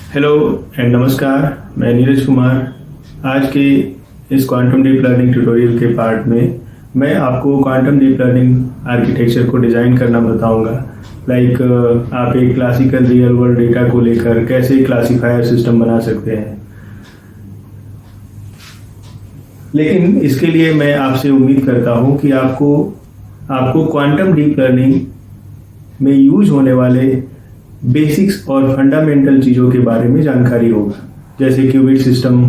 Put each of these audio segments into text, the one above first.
Hello and नमस्कार। मैं नीरज कुमार। आज के इस क्वांटम डीप लर्निंग ट्यूटोरियल के पार्ट में मैं आपको क्वांटम डीप लर्निंग आर्किटेक्चर को डिज़ाइन करना बताऊंगा। आप एक क्लासिकल रियल वर्ल्ड डेटा को लेकर कैसे क्लासिफायर सिस्टम बना सकते हैं। लेकिन इसके लिए मैं आपसे उम्मीद करता हूं कि आपको क्वांटम डीप लर्निंग में यूज होने वाले बेसिक्स और फंडामेंटल चीज़ों के बारे में जानकारी होगा, जैसे qubit system,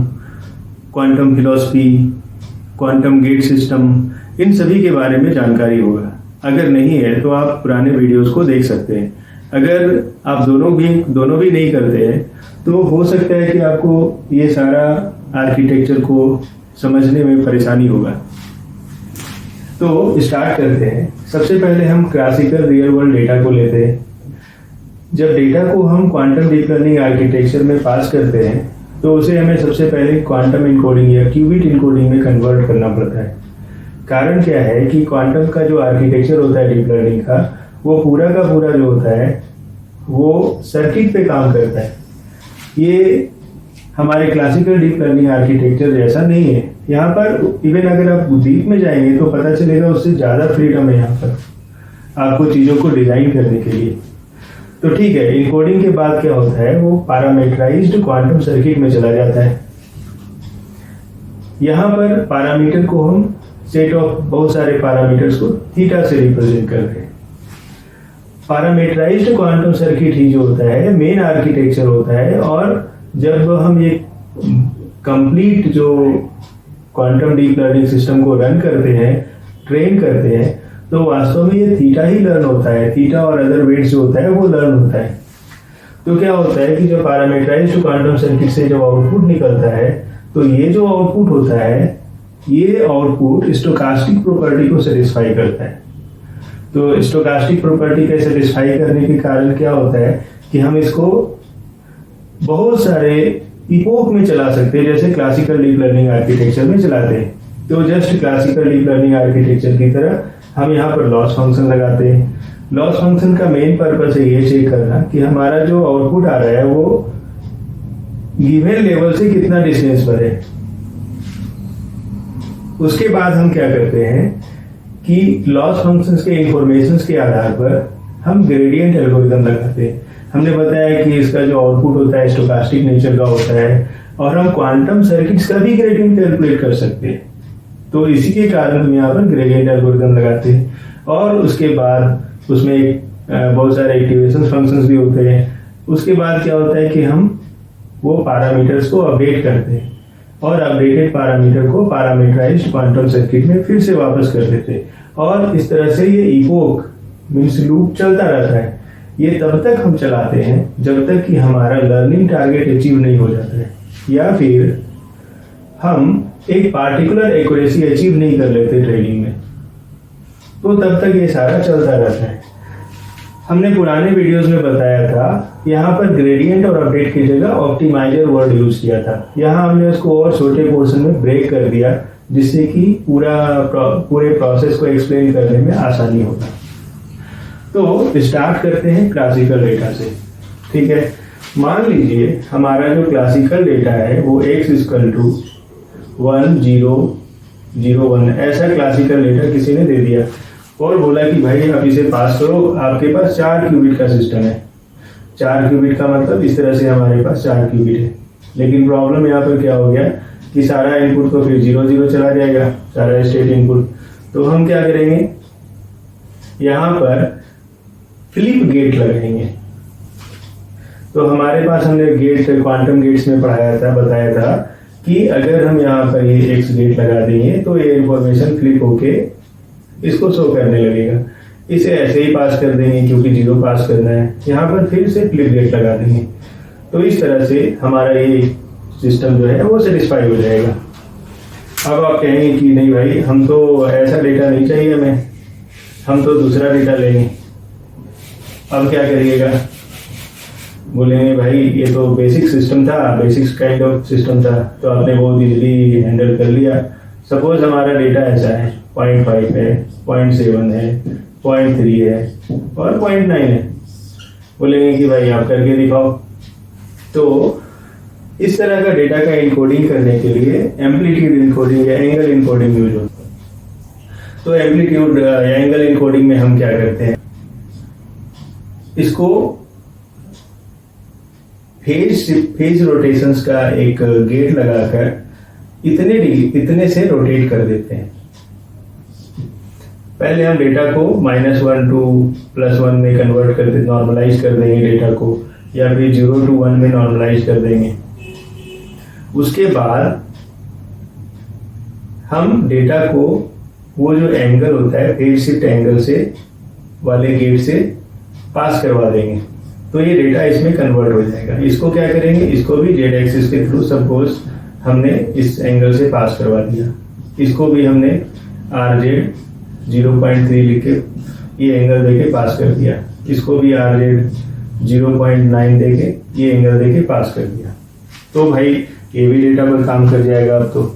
quantum philosophy, quantum gate system, इन सभी के बारे में जानकारी होगा। अगर नहीं है तो आप पुराने वीडियोस को देख सकते हैं। अगर आप दोनों भी नहीं करते हैं तो हो सकता है कि आपको ये सारा आर्किटेक्चर को समझने में परेशानी होगा। तो स्टार्ट करते हैं। सबसे पहले हम क्लासिकल रियल वर्ल्ड डेटा को लेते हैं। जब डेटा को हम क्वांटम डीप लर्निंग आर्किटेक्चर में पास करते हैं तो उसे हमें सबसे पहले क्वांटम इनकोडिंग या क्यूबिट इनकोडिंग में कन्वर्ट करना पड़ता है। कारण क्या है कि क्वांटम का जो आर्किटेक्चर होता है डीप लर्निंग का, वो पूरा का पूरा जो होता है वो सर्किट पे काम करता है। ये हमारे क्लासिकल डीप लर्निंग आर्किटेक्चर जैसा नहीं है। यहाँ पर इवन अगर आप डीप में जाएंगे तो पता चलेगा उससे ज़्यादा फ्रीडम है यहाँ पर आपको चीज़ों को डिज़ाइन करने के लिए। तो ठीक है, इनकोडिंग के बाद क्या होता है, वो पैरामीटराइज्ड क्वांटम सर्किट में चला जाता है। यहाँ पर पैरामीटर को हम सेट ऑफ बहुत सारे पैरामीटर्स को थीटा से रिप्रेजेंट करते हैं। पैरामीटराइज्ड क्वांटम सर्किट ही जो होता है मेन आर्किटेक्चर होता है। और जब हम ये कंप्लीट जो क्वांटम डीप लर्निंग सिस्टम को रन करते हैं, ट्रेन करते हैं, तो वास्तव में ये थीटा ही लर्न होता है। थीटा और अदर वेट्स जो होता है वो लर्न होता है। तो क्या होता है कि जो पैरामीटराइज्ड क्वांटम सर्किट से जो आउटपुट निकलता है, तो ये जो आउटपुट होता है, ये आउटपुट स्टोकास्टिक प्रॉपर्टी को सेटिस्फाई करता है। तो स्टोकास्टिक प्रॉपर्टी के सेटिस्फाई करने के कारण क्या होता है कि हम इसको बहुत सारे इपोक में चला सकते हैं, जैसे क्लासिकल डीप लर्निंग आर्किटेक्चर में चलाते हैं। तो just classical deep learning architecture की तरह हम यहाँ पर लॉस फंक्शन लगाते हैं। लॉस फंक्शन का मेन पर्पस है ये चेक करना कि हमारा जो आउटपुट आ रहा है वो गिवन लेवल से कितना डिस्टेंस पर है। उसके बाद हम क्या करते हैं कि लॉस फंक्शंस के इंफॉर्मेशंस के आधार पर हम ग्रेडियंट एल्गोरिथम लगाते हैं। हमने बताया कि इसका जो आउटपुट होता है स्टोकास्टिक नेचर का होता है और हम क्वांटम सर्किट्स का भी ग्रेडियंट कैलकुलेट कर सकते हैं। तो इसी के कारण हम यहाँ पर ग्रेडियंट एल्गोरिथम लगाते हैं। और उसके बाद उसमें बहुत सारे एक्टिवेशन फंक्शंस भी होते हैं। उसके बाद क्या होता है कि हम वो पैरामीटर्स को अपडेट करते हैं और अपडेटेड पैरामीटर को पैरामीटराइज्ड क्वांटम सर्किट में फिर से वापस कर देते हैं। और इस तरह से ये इपोक मीन्स लूप चलता रहता है। ये तब तक हम चलाते हैं जब तक कि हमारा लर्निंग टारगेट अचीव नहीं हो जाता है, या फिर हम एक पार्टिकुलर एक्यूरेसी अचीव नहीं कर लेते ट्रेनिंग में। तो तब तक ये सारा चलता रहता है। हमने पुराने वीडियोस में बताया था, यहाँ पर ग्रेडियंट और अपडेट की जगह ऑप्टिमाइजर वर्ड यूज किया था। यहाँ हमने उसको और छोटे पोर्शन में ब्रेक कर दिया, जिससे कि पूरे प्रोसेस को एक्सप्लेन करने में आसानी होगा। तो स्टार्ट करते हैं क्लासिकल डेटा से। ठीक है, मान लीजिए हमारा जो क्लासिकल डेटा है वो x = 1 0 0 1 ऐसा क्लासिकल डेटा किसी ने दे दिया और बोला कि भाई आप इसे पास करो। आपके पास 4 क्यूबिट का सिस्टम है। 4 क्यूबिट का मतलब इस तरह से हमारे पास 4 क्यूबिट है। लेकिन प्रॉब्लम यहाँ पर क्या हो गया कि सारा इनपुट तो फिर 0 0 चला जाएगा, सारा स्टेट इनपुट। तो हम क्या करेंगे, यहाँ पर फ्लिप गेट लगाएंगे। तो हमारे पास हमने गेट क्वांटम गेट्स में बताया था कि अगर हम यहाँ पर ये एक्स गेट लगा देंगे तो ये इंफॉर्मेशन फ्लिप होके इसको शो करने लगेगा। इसे ऐसे ही पास कर देंगे क्योंकि 0 पास करना है। यहाँ पर फिर से फ्लिप गेट लगा देंगे। तो इस तरह से हमारा ये सिस्टम जो है वो सेटिस्फाई हो जाएगा। अब आप कहेंगे कि नहीं भाई, हम तो ऐसा डेटा नहीं चाहिए हमें, हम तो दूसरा डेटा लेंगे। अब क्या करिएगा, बोलेंगे भाई ये तो बेसिक सिस्टम था, बेसिक्स काइंड ऑफ सिस्टम था, तो आपने बहुत इजीली हैंडल कर लिया। सपोज हमारा डेटा ऐसा है 0.5 है, 0.7 है, 0.3 है और 0.9 है। बोलेंगे कि भाई आप करके दिखाओ। तो इस तरह का डेटा का इनकोडिंग करने के लिए एम्पलीट्यूड इनकोडिंग या एंगल इनकोडिंग यूज होता है। तो एम्पलीट्यूड या एंगल इनकोडिंग में हम क्या करते हैं, इसको फेज रोटेशंस का एक गेट लगाकर इतने से रोटेट कर देते हैं। पहले हम डेटा को -1 to +1 में कन्वर्ट कर दे, नॉर्मलाइज कर देंगे डेटा को, या फिर 0 to 1 में नॉर्मलाइज कर देंगे। उसके बाद हम डेटा को वो जो एंगल होता है फेज शिफ्ट एंगल से वाले गेट से पास करवा देंगे, तो ये डेटा इसमें कन्वर्ट हो जाएगा। इसको क्या करेंगे, इसको भी जेड एक्सिस के थ्रू सपोज हमने इस एंगल से पास करवा दिया, इसको भी हमने RZ 0.3 लिख के ये एंगल देके पास कर दिया, इसको भी RZ 0.9 देके ये एंगल देके पास कर दिया। तो भाई ये भी डेटा पर काम कर जाएगा अब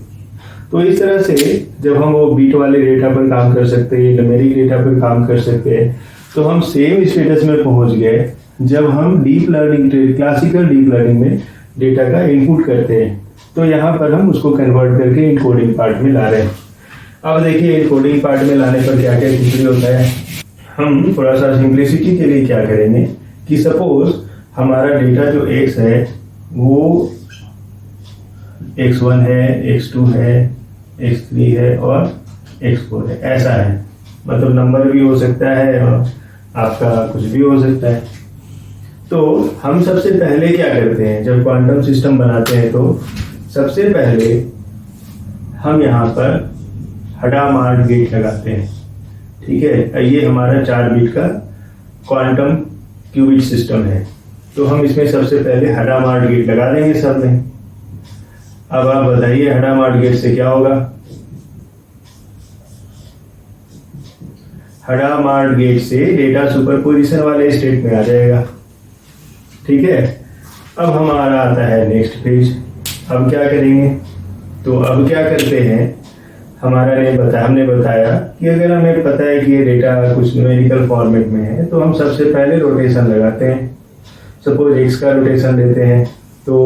तो इस तरह से जब हम वो बीट वाले डेटा पर काम कर सकते हैं, न्यूमेरिक डेटा पर काम कर सकते हैं, तो हम सेम स्टेटस में पहुंच गए जब हम deep learning, classical deep learning में डेटा का इनपुट करते हैं। तो यहाँ पर हम उसको कन्वर्ट करके इनकोडिंग पार्ट में ला रहे हैं। अब देखिए इनकोडिंग पार्ट में लाने पर क्या क्या चीजें होता है। हम थोड़ा सा सिंप्लिसिटी के लिए क्या करेंगे कि सपोज हमारा डेटा जो x है वो x1 है, x2 है, x3 है और x4 है, ऐसा है। मतलब नंबर भी हो सकता है और आपका कुछ भी हो सकता है। तो हम सबसे पहले क्या करते हैं, जब क्वांटम सिस्टम बनाते हैं तो सबसे पहले हम यहाँ पर हडामार्ट गेट लगाते हैं। ठीक है, ये हमारा 4 बिट का क्वांटम क्यूबिट सिस्टम है, तो हम इसमें सबसे पहले हडामार्ट गेट लगा देंगे सब में। अब आप बताइए हडामार्ट गेट से क्या होगा। हडामार्ट गेट से डेटा सुपरपोजिशन वाले स्टेट में आ जाएगा। ठीक है, अब हमारा आता है नेक्स्ट पेज। अब क्या करेंगे, तो अब क्या करते हैं, हमने बताया कि अगर हमें पता है कि ये डेटा कुछ न्यूमेरिकल फॉर्मेट में है तो हम सबसे पहले रोटेशन लगाते हैं। सपोज x का रोटेशन लेते हैं तो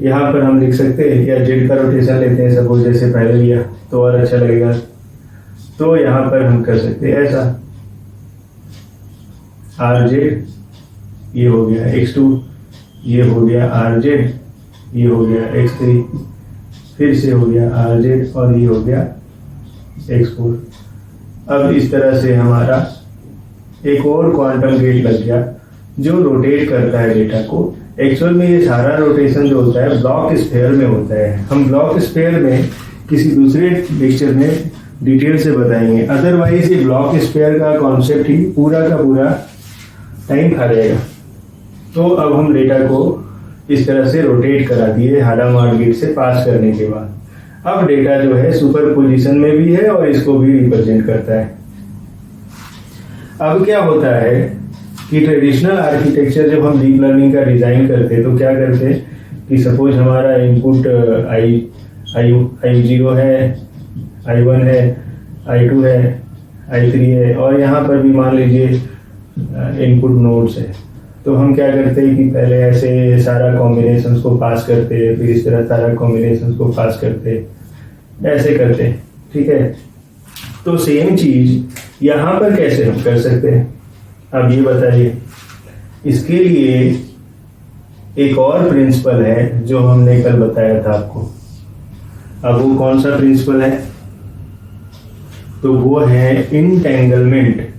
यहाँ पर हम लिख सकते हैं, या z का रोटेशन लेते हैं सपोज, जैसे पहले लिया तो और अच्छा लगेगा। तो यहाँ पर हम कर सकते हैं ऐसा, RZ ये हो गया x2, ये हो गया RZ, ये हो गया x3, फिर से हो गया RZ और ये हो गया x4। अब इस तरह से हमारा एक और क्वांटम गेट लग गया जो रोटेट करता है डेटा को। एक्चुअल में ये सारा रोटेशन जो होता है ब्लॉक स्फीयर में होता है। हम ब्लॉक स्फीयर में किसी दूसरे लेक्चर में डिटेल से बताएंगे, अदरवाइज ये ब्लॉक स्फीयर का कॉन्सेप्ट ही पूरा का पूरा टाइम खा जाएगा। तो अब हम डेटा को इस तरह से रोटेट करा दिए हडामार्ट गेट से पास करने के बाद। अब डेटा जो है सुपर पोजिशन में भी है और इसको भी रिप्रेजेंट करता है। अब क्या होता है कि ट्रेडिशनल आर्किटेक्चर जब हम डीप लर्निंग का डिजाइन करते हैं तो क्या करते हैं कि सपोज हमारा इनपुट I0 है, I1 है, I2 है, I3 है और यहाँ पर भी मान लीजिए इनपुट नोड्स है। तो हम क्या करते हैं कि पहले ऐसे सारा कॉम्बिनेशंस को पास करते हैं, फिर इस तरह सारा कॉम्बिनेशंस को पास करते हैं, ऐसे करते हैं। ठीक है, तो सेम चीज यहाँ पर कैसे हम कर सकते हैं, अब ये बताइए। इसके लिए एक और प्रिंसिपल है जो हमने कल बताया था आपको। अब वो कौन सा प्रिंसिपल है, तो वो है इंटेंगलमेंट।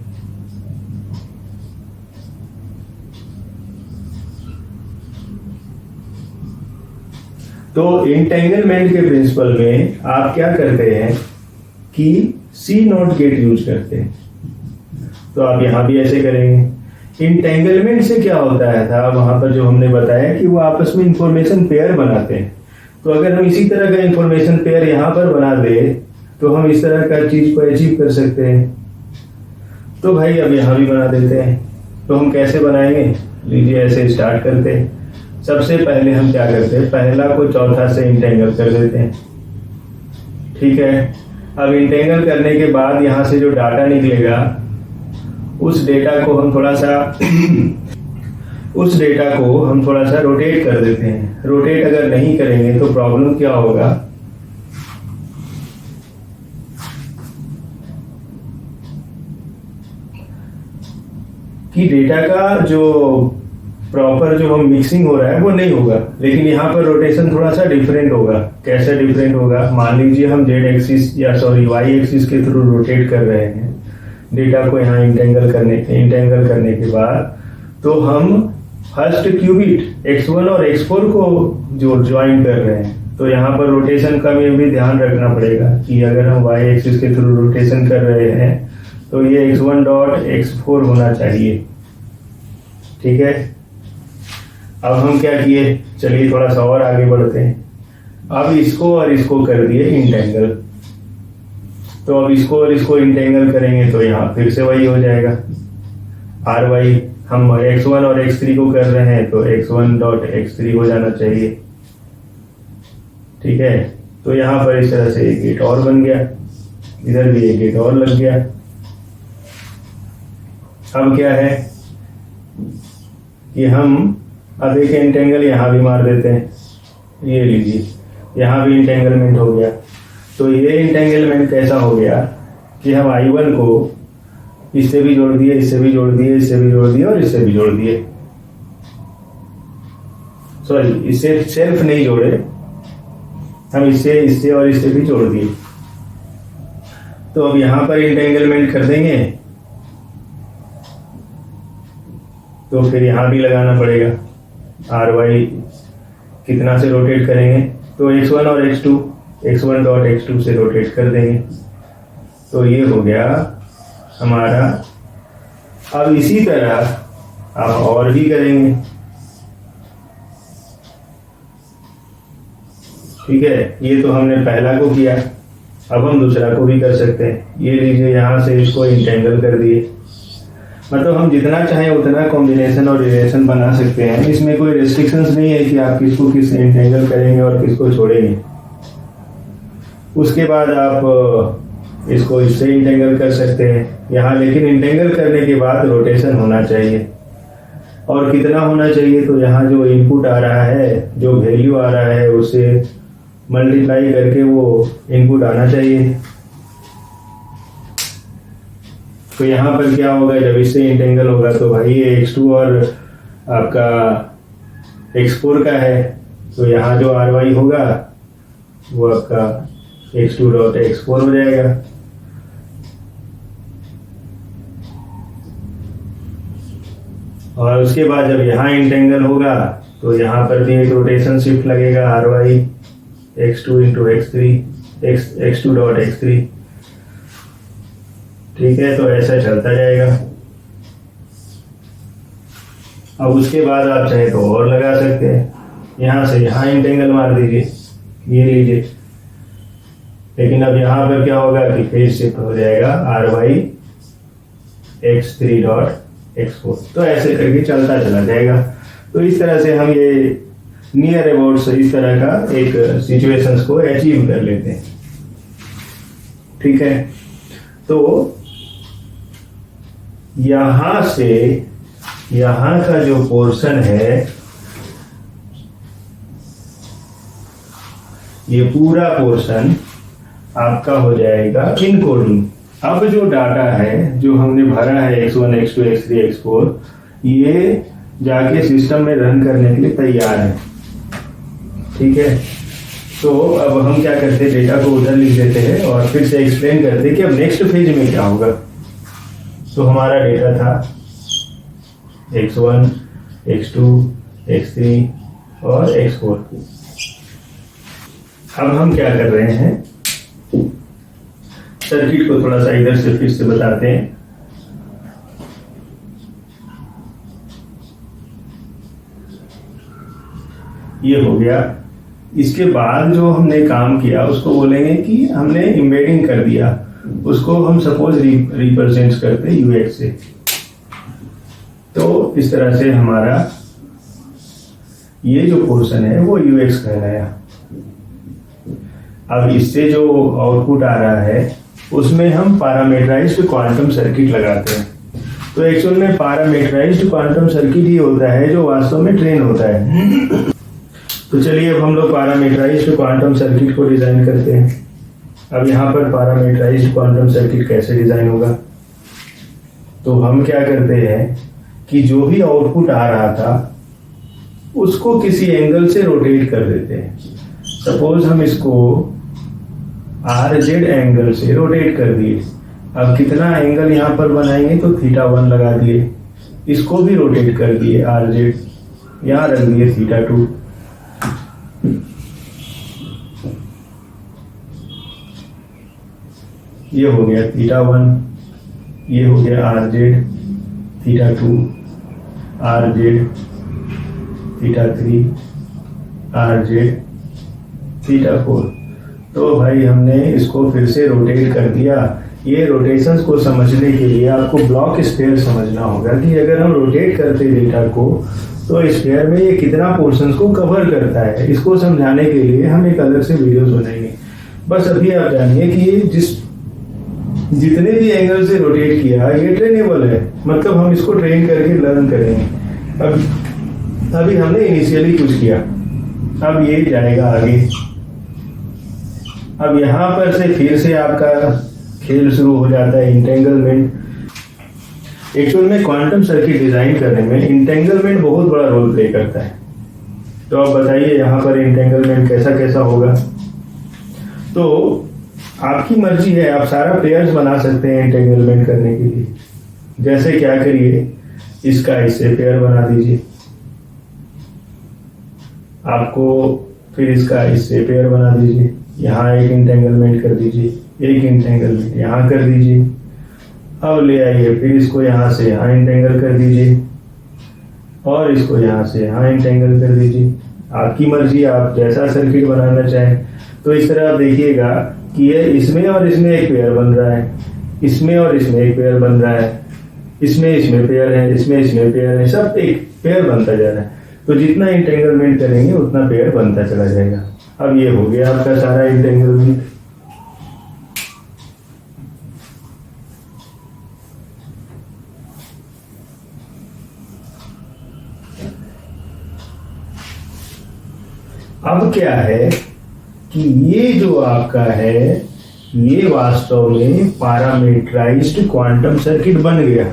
तो इंटेंगलमेंट के प्रिंसिपल में आप क्या करते हैं कि C0 गेट यूज करते हैं। तो आप यहां भी ऐसे करेंगे। इंटेंगलमेंट से क्या होता है था वहां पर जो हमने बताया कि वो आपस में इंफॉर्मेशन पेयर बनाते हैं। तो अगर हम इसी तरह का इंफॉर्मेशन पेयर यहां पर बना दे तो हम इस तरह का चीज को अचीव कर सकते हैं। तो भाई अब यहां भी बना देते हैं। तो हम कैसे बनाएंगे, लीजिए ऐसे स्टार्ट करते हैं। सबसे पहले हम क्या करते हैं, पहला को चौथा से इंटेंगल कर देते हैं। ठीक है, अब इंटेंगल करने के बाद यहां से जो डाटा निकलेगा उस डेटा को हम थोड़ा सा उस डेटा को हम थोड़ा सा रोटेट कर देते हैं। रोटेट अगर नहीं करेंगे तो प्रॉब्लम क्या होगा, कि डेटा का जो प्रॉपर जो हम मिक्सिंग हो रहा है वो नहीं होगा। लेकिन यहाँ पर रोटेशन थोड़ा सा डिफरेंट होगा। कैसे डिफरेंट होगा, मान लीजिए हम जेड एक्सिस या सॉरी वाई एक्सिस के थ्रू रोटेट कर रहे हैं डेटा को। यहाँ इंटेंगल करने के बाद तो हम फर्स्ट क्यूबिट x1 और x4 को जो ज्वाइन कर रहे हैं, तो यहाँ पर रोटेशन का भी ध्यान रखना पड़ेगा कि अगर हम y एक्सिस के थ्रू रोटेशन कर रहे हैं तो ये x1 डॉट x4 होना चाहिए। ठीक है, अब हम क्या किए, चलिए थोड़ा सा और आगे बढ़ते हैं। अब इसको और इसको कर दिए इंटेंगल, तो अब इसको और इसको इंटेंगल करेंगे तो यहाँ फिर से वही हो जाएगा आर वाई। हम x1 और x3 को कर रहे हैं तो x1 डॉट x3 हो जाना चाहिए। ठीक है, तो यहाँ पर इस तरह से एक गेट और बन गया, इधर भी एक गेट और लग गया। अब क्या है कि हम अब एक इंटेंगल यहाँ भी मार देते हैं। ये लीजिए, यहाँ भी इंटेंगलमेंट हो गया। तो ये इंटेंगलमेंट कैसा हो गया कि हम I1 को इससे भी जोड़ दिए, इससे भी जोड़ दिए, इससे भी जोड़ दिए और इससे भी जोड़ दिए। सॉरी, इससे सेल्फ नहीं जोड़े, हम इससे और इससे भी जोड़ दिए। तो अब यहां पर इंटेंगलमेंट कर देंगे तो फिर यहां भी लगाना पड़ेगा। आर वाई कितना से रोटेट करेंगे, तो x1 और x2, x1 डॉट x2 से रोटेट कर देंगे। तो ये हो गया हमारा। अब इसी तरह आप और भी करेंगे। ठीक है, ये तो हमने पहला को किया, अब हम दूसरा को भी कर सकते हैं। ये लीजिए, यहां से इसको इंटेंगल कर दिए। मतलब हम जितना चाहें उतना कॉम्बिनेशन और रिलेशन बना सकते हैं। इसमें कोई रेस्ट्रिक्शंस नहीं है कि आप किसको किस इंटेंगल करेंगे और किसको छोड़ेंगे। उसके बाद आप इसको इससे इंटेंगल कर सकते हैं यहाँ, लेकिन इंटेंगल करने के बाद रोटेशन होना चाहिए। और कितना होना चाहिए, तो यहाँ जो इनपुट आ रहा है, जो वैल्यू आ रहा है, उससे मल्टीप्लाई करके वो इनपुट आना चाहिए। तो यहाँ पर क्या होगा, जब इससे इंटेंगल होगा तो भाई ये x2 और आपका x4 का है, तो यहाँ जो आर वाई होगा वो आपका x2 डॉट x4 हो जाएगा। और उसके बाद जब यहाँ इंटेंगल होगा तो यहाँ पर भी एक रोटेशन शिफ्ट लगेगा, R Y x2 into x2 dot x3। ठीक है, तो ऐसा चलता जाएगा। अब उसके बाद आप चाहे तो और लगा सकते हैं, यहाँ से यहाँ इंटेंगल मार दीजिए, ये लीजिए। लेकिन अब यहाँ पर क्या होगा कि फेज शिफ्ट हो जाएगा R Y x3 dot x4। तो ऐसे करके चलता चला जाएगा। तो इस तरह से हम ये नियर अबाउट इस तरह का एक सिचुएशंस को अचीव कर लेते हैं। ठीक है, तो यहां से यहां का जो पोर्शन है, ये पूरा पोर्शन आपका हो जाएगा इनकोडिंग। अब जो डाटा है जो हमने भरा है x1, x2, x3, x4, ये जाके सिस्टम में रन करने के लिए तैयार है। ठीक है, तो अब हम क्या करते हैं, डेटा को उधर लिख देते हैं और फिर से एक्सप्लेन करते हैं कि अब नेक्स्ट फेज में क्या होगा। तो हमारा डेटा था x1, x2, x3 और x4। अब हम क्या कर रहे हैं, सर्किट को थोड़ा सा इधर से फिर से बताते हैं। ये हो गया। इसके बाद जो हमने काम किया उसको बोलेंगे कि हमने एम्बेडिंग कर दिया। उसको हम सपोज रिप्रेजेंट करते हैं यूएक्स से। तो इस तरह से हमारा ये जो पोर्शन है वो यूएक्स कहलाया। अब इससे जो आउटपुट आ रहा है उसमें हम पैरामीटराइज्ड क्वांटम सर्किट लगाते हैं। तो एक्चुअल में पैरामीटराइज्ड क्वांटम सर्किट ही होता है जो वास्तव में ट्रेन होता है। तो चलिए अब हम लोग पैरामीटराइज्ड क्वांटम सर्किट को डिजाइन करते हैं। अब यहाँ पर पैरामीटराइज्ड क्वांटम सर्किट कैसे डिजाइन होगा, तो हम क्या करते हैं कि जो भी आउटपुट आ रहा था उसको किसी एंगल से रोटेट कर देते हैं। सपोज हम इसको RZ एंगल से रोटेट कर दिए। अब कितना एंगल यहाँ पर बनाएंगे, तो θ1 लगा दिए, इसको भी रोटेट कर दिए RZ, यहाँ रख दिए θ2। ये हो गया θ1, ये हो गया RZ, θ2, RZ, θ3, RZ, θ4। तो भाई हमने इसको फिर से रोटेट कर दिया। ये रोटेशंस को समझने के लिए आपको ब्लॉक स्फीयर समझना होगा कि अगर हम रोटेट करते हैं डेटा को तो स्फीयर में ये कितना पोर्शंस को कवर करता है। इसको समझाने के लिए हम एक अलग से वीडियोस बनाएंगे। बस अभी आप जानिए कि ये जितने भी एंगल से रोटेट किया ये ट्रेनेबल है, मतलब हम इसको ट्रेन करके लर्न करेंगे। अब अभी हमने इनिशियली कुछ किया, अब ये जाएगा आगे। अब यहां पर से फिर से आपका खेल शुरू हो जाता है, इंटेंगलमेंट। एक्चुअल में क्वांटम सर्किट डिजाइन करने में इंटेंगलमेंट बहुत बड़ा रोल प्ले करता है। तो आप बताइए यहाँ पर इंटेंगलमेंट कैसा कैसा होगा। तो आपकी मर्जी है, आप सारा पेयर्स बना सकते हैं इंटेंगलमेंट करने के लिए। जैसे क्या करिए, इसका इससे पेयर बना दीजिए, आपको फिर इसका इससे पेयर बना दीजिए, यहाँ एक इंटेंगलमेंट कर दीजिए, एक इंटेंगलमेंट यहाँ कर दीजिए। अब ले आइए, फिर इसको यहाँ से यहाँ इंटेंगल कर दीजिए और इसको यहाँ से यहाँ इंटेंगल कर दीजिए। आपकी मर्जी, आप जैसा सर्किट बनाना चाहें। तो इस तरह आप देखिएगा कि ये इसमें और इसमें एक पेयर बन रहा है, इसमें और इसमें एक पेयर बन रहा है, इसमें पेयर है, इसमें पेयर है, सब एक पेयर बनता जा रहा है। तो जितना इंटेंगलमेंट करेंगे उतना पेयर बनता चला जाएगा। अब ये हो गया आपका सारा इंटेंगलमेंट। अब क्या है कि ये जो आपका है ये वास्तव में पैरामीटराइज्ड क्वांटम सर्किट बन गया।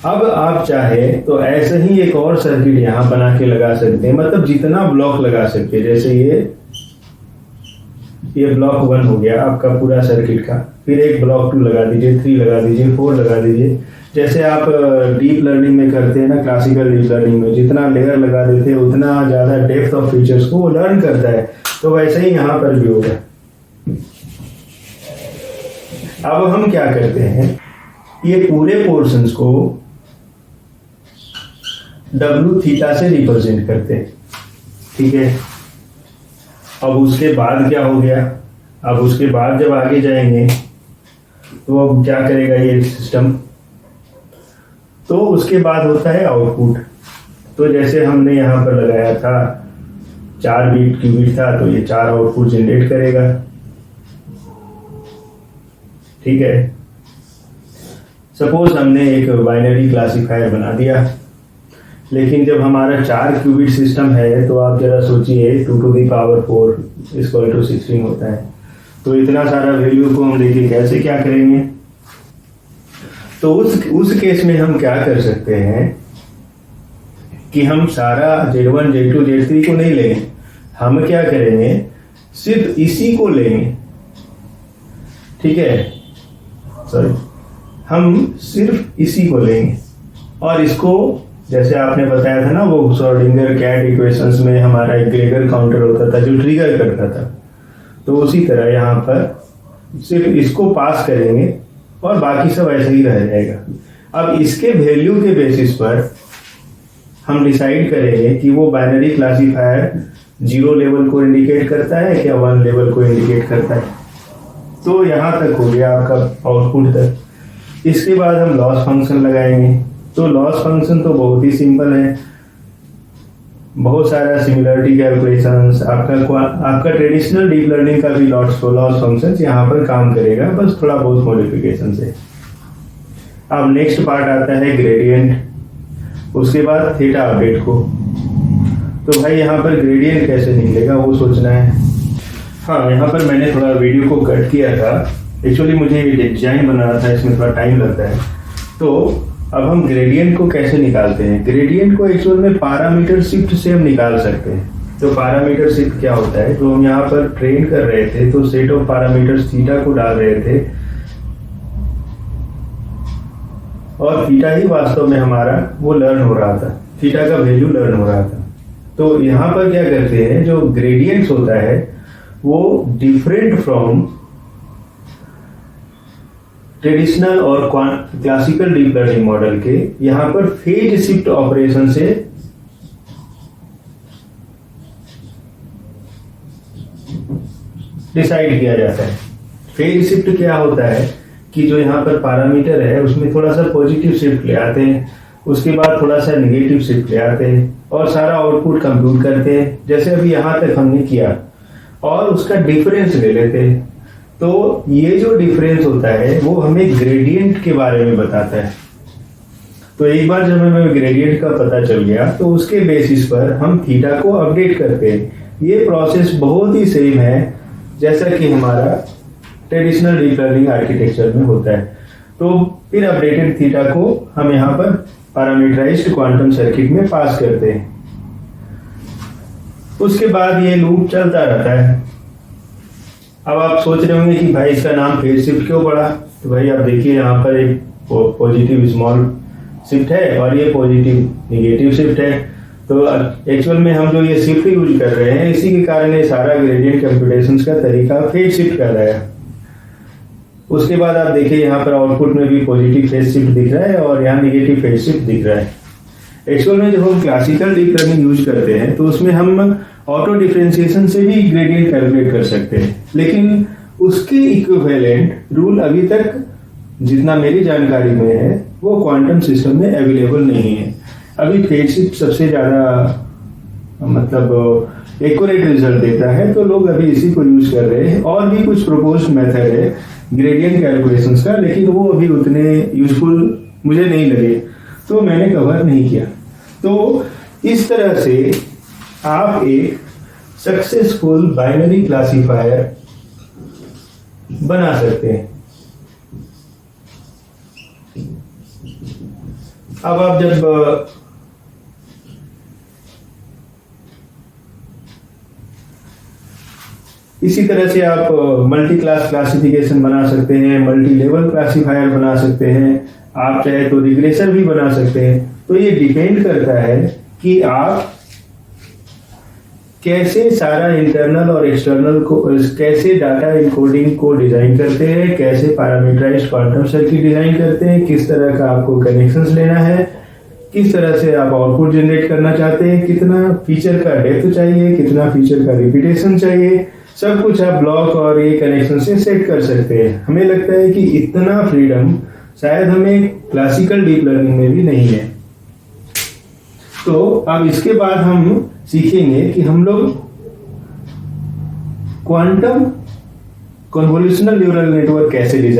अब आप चाहे तो ऐसे ही एक और सर्किट यहां बना के लगा सकते हैं, मतलब जितना ब्लॉक लगा सकते हैं। जैसे ये ब्लॉक 1 हो गया आपका पूरा सर्किट का, फिर एक ब्लॉक 2 लगा दीजिए, 3 लगा दीजिए, 4 लगा दीजिए। जैसे आप डीप लर्निंग में करते हैं ना, क्लासिकल डीप लर्निंग में जितना लेयर लगा देते हैं उतना ज्यादा डेप्थ ऑफ फीचर्स को वो लर्न करता है। तो वैसे ही यहां पर भी होगा। अब हम क्या करते हैं, ये पूरे पोर्शंस को W θ से रिप्रेजेंट करते हैं, ठीक है। अब उसके बाद क्या हो गया, अब उसके बाद जब आगे जाएंगे तो अब क्या करेगा ये सिस्टम, तो उसके बाद होता है आउटपुट। तो जैसे हमने यहाँ पर लगाया था 4 बीट क्यूबिट था, तो ये 4 आउटपुट जनरेट करेगा, ठीक है। सपोज हमने एक बाइनरी क्लासिफायर बना दिया, लेकिन जब हमारा 4 क्यूबिट सिस्टम है तो आप जरा सोचिए 2 to the power 4 = 16 होता है। तो इतना सारा वैल्यू को हम लेके कैसे क्या करेंगे। तो उस केस में हम क्या कर सकते हैं कि हम सारा Z1 Z2 Z3 को नहीं लेंगे, हम क्या करेंगे सिर्फ इसी को लेंगे, ठीक है। सॉरी, हम सिर्फ इसी को लेंगे और इसको जैसे आपने बताया था ना वो श्रोडिंगर कैट इक्वेशंस में हमारा एक ग्रेगर काउंटर होता था जो ट्रिगर करता था, तो उसी तरह यहाँ पर सिर्फ इसको पास करेंगे और बाकी सब ऐसे ही रह जाएगा। अब इसके वैल्यू के बेसिस पर हम डिसाइड करेंगे कि वो बाइनरी क्लासिफायर 0 लेवल को इंडिकेट करता है क्या 1 लेवल को इंडिकेट करता है। तो यहाँ तक हो गया आपका आउटपुट तक। इसके बाद हम लॉस फंक्शन लगाएंगे। तो लॉस फंक्शन तो बहुत ही सिंपल है, बहुत सारा सिमिलरिटी कैलकुलेशंस, आपका ट्रेडिशनल डीप लर्निंग का भी लॉस फंक्शन यहाँ पर काम करेगा, बस थोड़ा बहुत मॉडिफिकेशन से। अब नेक्स्ट पार्ट आता है ग्रेडियंट, उसके बाद थीटा अपडेट को। तो भाई यहाँ पर ग्रेडियंट कैसे निकलेगा वो सोचना है। हाँ, यहाँ पर मैंने थोड़ा वीडियो को कट किया था, एक्चुअली मुझे डिजाइन बनाना था, इसमें थोड़ा टाइम लगता है। तो अब हम ग्रेडियंट को कैसे निकालते हैं? ग्रेडियंट को एक्चुअल में पैरामीटर शिफ्ट से हम निकाल सकते हैं। तो पैरामीटर शिफ्ट क्या होता है? तो हम यहाँ पर ट्रेन कर रहे थे तो सेट ऑफ पैरामीटर्स थीटा को डाल रहे थे, और थीटा ही वास्तव में हमारा वो लर्न हो रहा था, थीटा का वैल्यू लर्न हो रहा था। तो यहाँ पर क्या करते हैं, जो ग्रेडियंट्स होता है वो डिफरेंट फ्रॉम ट्रेडिशनल और क्लासिकल डीप लर्निंग मॉडल के यहाँ पर फेज शिफ्ट ऑपरेशन से डिसाइड किया जाता है। फेज शिफ्ट क्या होता है कि जो यहाँ पर पैरामीटर है उसमें थोड़ा सा पॉजिटिव शिफ्ट ले आते हैं, उसके बाद थोड़ा सा नेगेटिव शिफ्ट ले आते हैं और सारा आउटपुट कंप्यूट करते हैं, जैसे अभी यहाँ तक हमने किया, और उसका डिफरेंस ले लेते हैं। तो ये जो डिफरेंस होता है वो हमें ग्रेडियंट के बारे में बताता है। तो एक बार जब हमें ग्रेडियंट का पता चल गया तो उसके बेसिस पर हम थीटा को अपडेट करते हैं। ये प्रोसेस बहुत ही सेम है जैसा कि हमारा ट्रेडिशनल डीप लर्निंग आर्किटेक्चर में होता है। तो फिर अपडेटेड थीटा को हम यहाँ पर पैरामीटराइज्ड क्वांटम सर्किट में पास करते हैं। उसके बाद ये लूप चलता रहता है। अब आप सोच रहे होंगे कि भाई इसका नाम फेज शिफ्ट क्यों पड़ा? तो भाई आप देखिए यहाँ पर एक पॉजिटिव स्मॉल शिफ्ट है और ये पॉजिटिव नेगेटिव शिफ्ट है। तो एक्चुअल में हम जो ये शिफ्ट यूज कर रहे हैं इसी के कारण ये सारा ग्रेडियंट कंप्यूटेशंस का तरीका फेज शिफ्ट कर रहा है। उसके बाद आप देखिए यहाँ पर आउटपुट में भी पॉजिटिव फेज शिफ्ट दिख रहा है और यहाँ नेगेटिव फेज शिफ्ट दिख रहा है। एक्चुअल में जब हम क्लासिकल डीप लर्निंग यूज करते हैं तो उसमें हम ऑटो डिफरेंशिएशन से भी ग्रेडियंट कैलकुलेट कर सकते हैं, लेकिन उसके इक्विवेलेंट रूल अभी तक जितना मेरी जानकारी में है वो क्वांटम सिस्टम में अवेलेबल नहीं है। अभी फेज शिफ्ट सबसे ज्यादा मतलब एक्यूरेट रिजल्ट देता है, तो लोग अभी इसी को यूज कर रहे हैं। और भी कुछ प्रपोज्ड मेथड है ग्रेडियंट कैलकुलेशंस का, लेकिन वो अभी उतने यूजफुल मुझे नहीं लगे, तो मैंने कवर नहीं किया। तो इस तरह से आप एक सक्सेसफुल बाइनरी क्लासिफायर बना सकते हैं। अब आप जब इसी तरह से आप मल्टी क्लास क्लासिफिकेशन बना सकते हैं, मल्टी लेवल क्लासिफायर बना सकते हैं, आप चाहे तो रिग्रेसर भी बना सकते हैं। तो ये डिपेंड करता है कि आप कैसे सारा इंटरनल और एक्सटर्नल को, कैसे डाटा इनकोडिंग को डिजाइन करते हैं, कैसे पैरामीटराइज्ड क्वांटम सर्किट डिजाइन करते हैं, किस तरह का आपको कनेक्शंस लेना है, किस तरह से आप आउटपुट जनरेट करना चाहते हैं, कितना फीचर का डेप्थ चाहिए, कितना फीचर का रिपीटेशन चाहिए, सब कुछ आप ब्लॉक और ये कनेक्शन से सेट कर सकते हैं। हमें लगता है कि इतना फ्रीडम शायद हमें क्लासिकल डीप लर्निंग में भी नहीं है। तो अब इसके बाद हम सीखेंगे कि हम लोग क्वांटम कन्वोल्यूशनल न्यूरल नेटवर्क कैसे डिजाइन